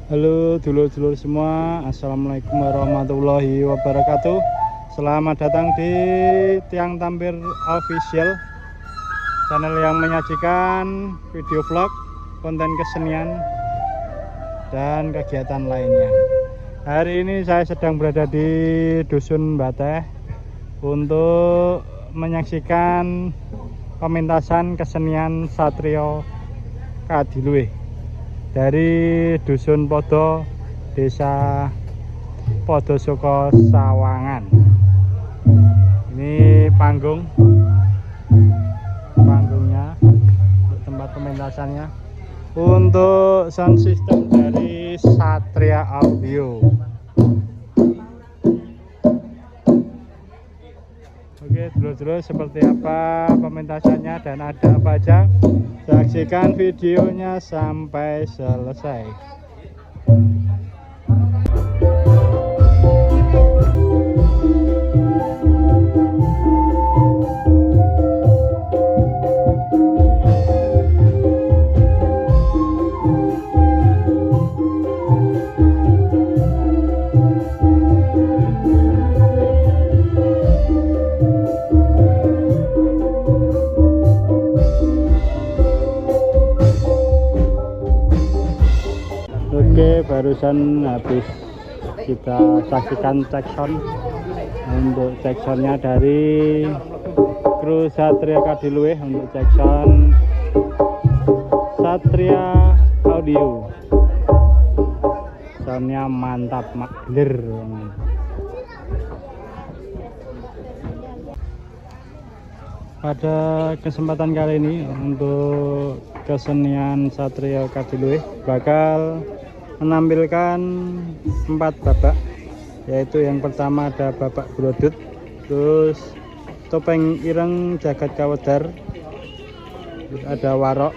Halo dulur-dulur semua, assalamualaikum warahmatullahi wabarakatuh. Selamat datang di Tiang Tampir Official, channel yang menyajikan video vlog, konten kesenian dan kegiatan lainnya. Hari ini saya sedang berada di Dusun Bateh untuk menyaksikan pementasan kesenian Satrio Kadiluwih dari Dusun Podo, Desa Podosoko Sawangan. Ini panggungnya, tempat pementasannya. Untuk sound system dari Satria Audio. Oke, dulur-dulur, seperti apa pementasannya dan ada apa aja, saksikan videonya sampai selesai. Oke, barusan habis kita saksikan cek sound. Untuk cek soundnya dari kru Satria Kadiluwih, untuk cek sound Satria Audio. Soundnya mantap, maklir. Pada kesempatan kali ini untuk kesenian Satria Kadiluwih bakal menampilkan 4 babak, yaitu yang pertama ada babak brodut, terus topeng ireng jagat kawedar, terus ada warok,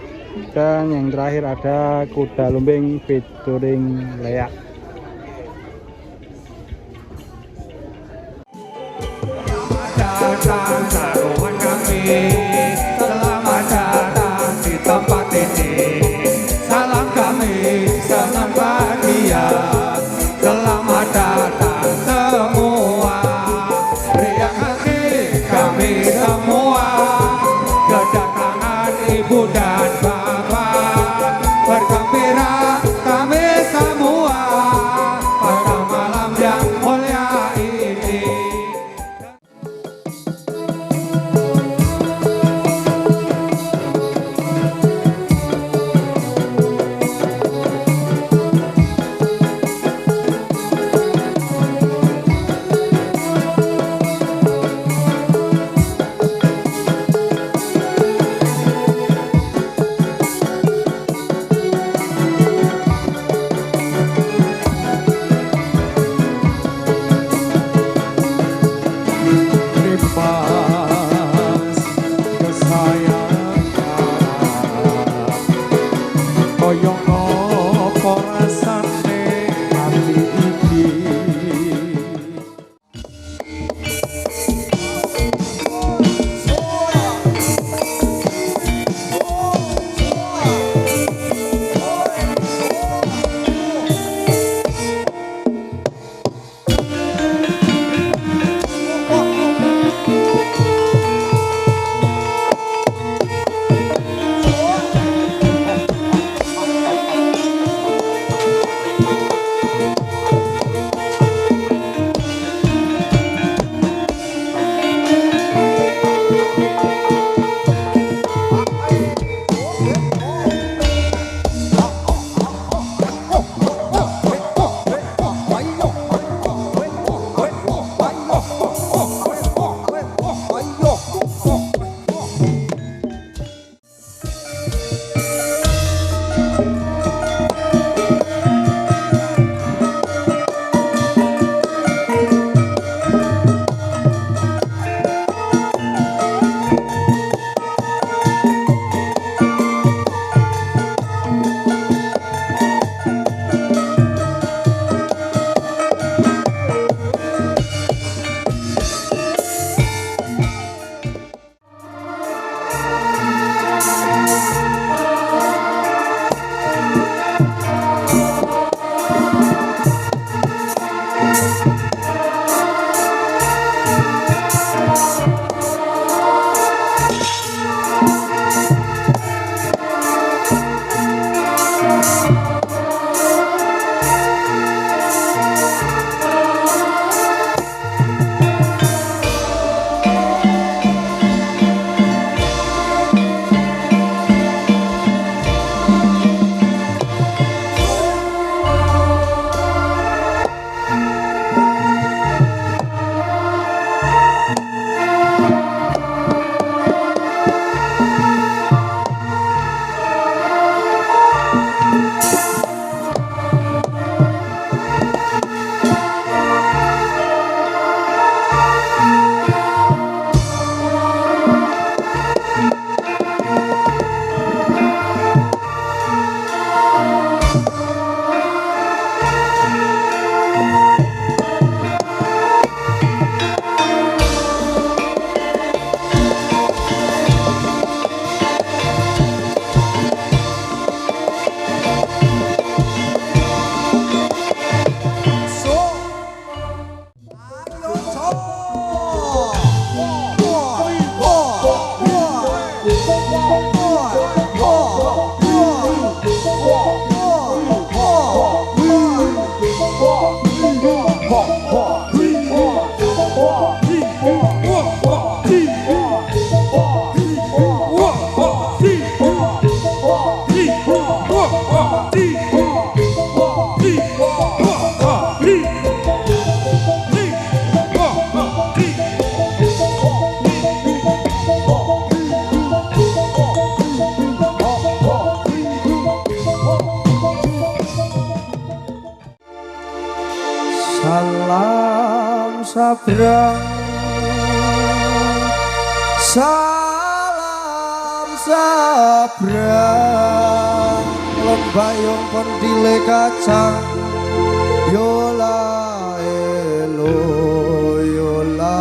dan yang terakhir ada kuda lumbing featuring Leak. Selamat datang di tempat ini. Salam kami senang bahagia. Selamat datang semua. Riang hati kami semua. Kedatangan ibu dan bapak, bergembira kami semua pada malam yang mulia ini. salam sabrang, salam sabrang, lembayung pendile kacang, yola elo, yola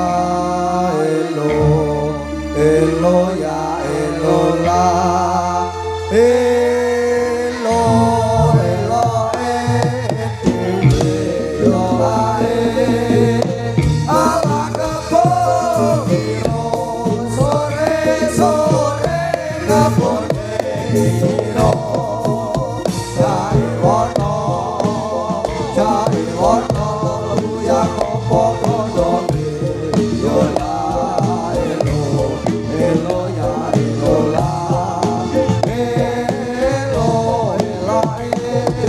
elo, elo ya elola, elo elo yola ala kepiro sore sore kapone iro jai wono luya kopo kodone yola elo elo ya elola elo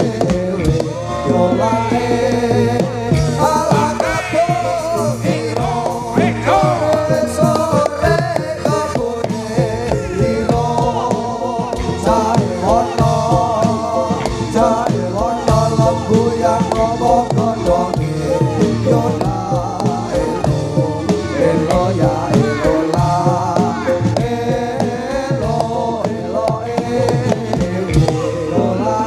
elo yola ala kapiro sore kapone iro jai wono lembu yang kopo kodone yola elo elo ya elola elo elo yola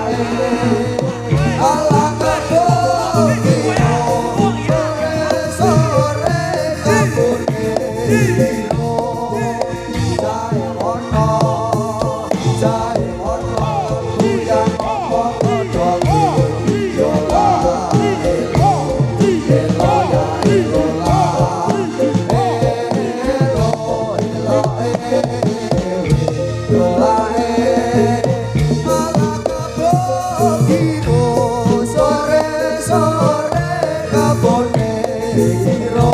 ala kapiro sore kapune iro jai wono lembu yang kopo kodone yola elo elo ya elola elo elo yola ala kapiro sore sore kapone iro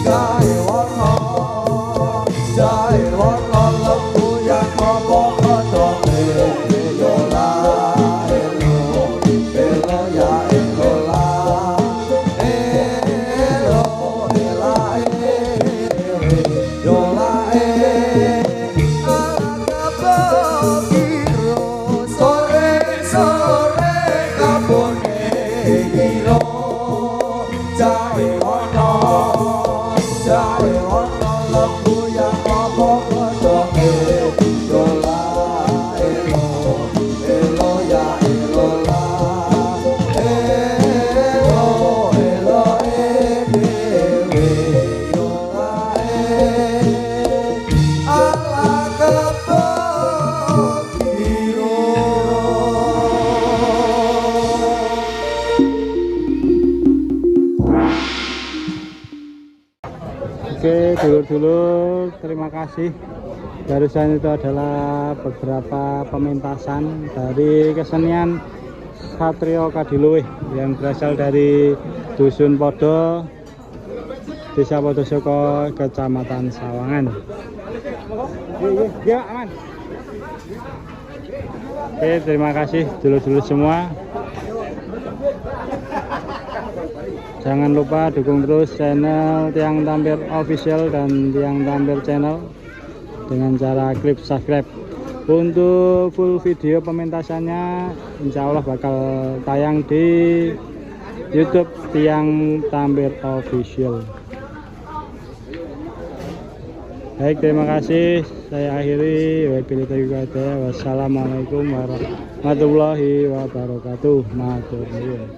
gawe wono lembu yang kopo kodone yola elo elo ya elola elo elo yola ala kapiro sore sore kapone iro jai wono lembu yang kopo kodone yola elo elo ya elola elo elo yola ala kapiro. Oke dulur-dulur, terima kasih. Barusan itu adalah beberapa pementasan dari kesenian Satrio Kadiluwih yang berasal dari Dusun Podo, Desa Podosoko, Kecamatan Sawangan. Ya, aman. Oke, terima kasih dulur-dulur semua. Jangan lupa dukung terus channel Tiang Tampir Official dan Tiang Tampir Channel dengan cara klik subscribe. Untuk full video pementasannya insya Allah bakal tayang di YouTube Tiang Tampir Official. Baik, terima kasih. Saya akhiri. Wassalamualaikum warahmatullahi wabarakatuh. Matur nuwun.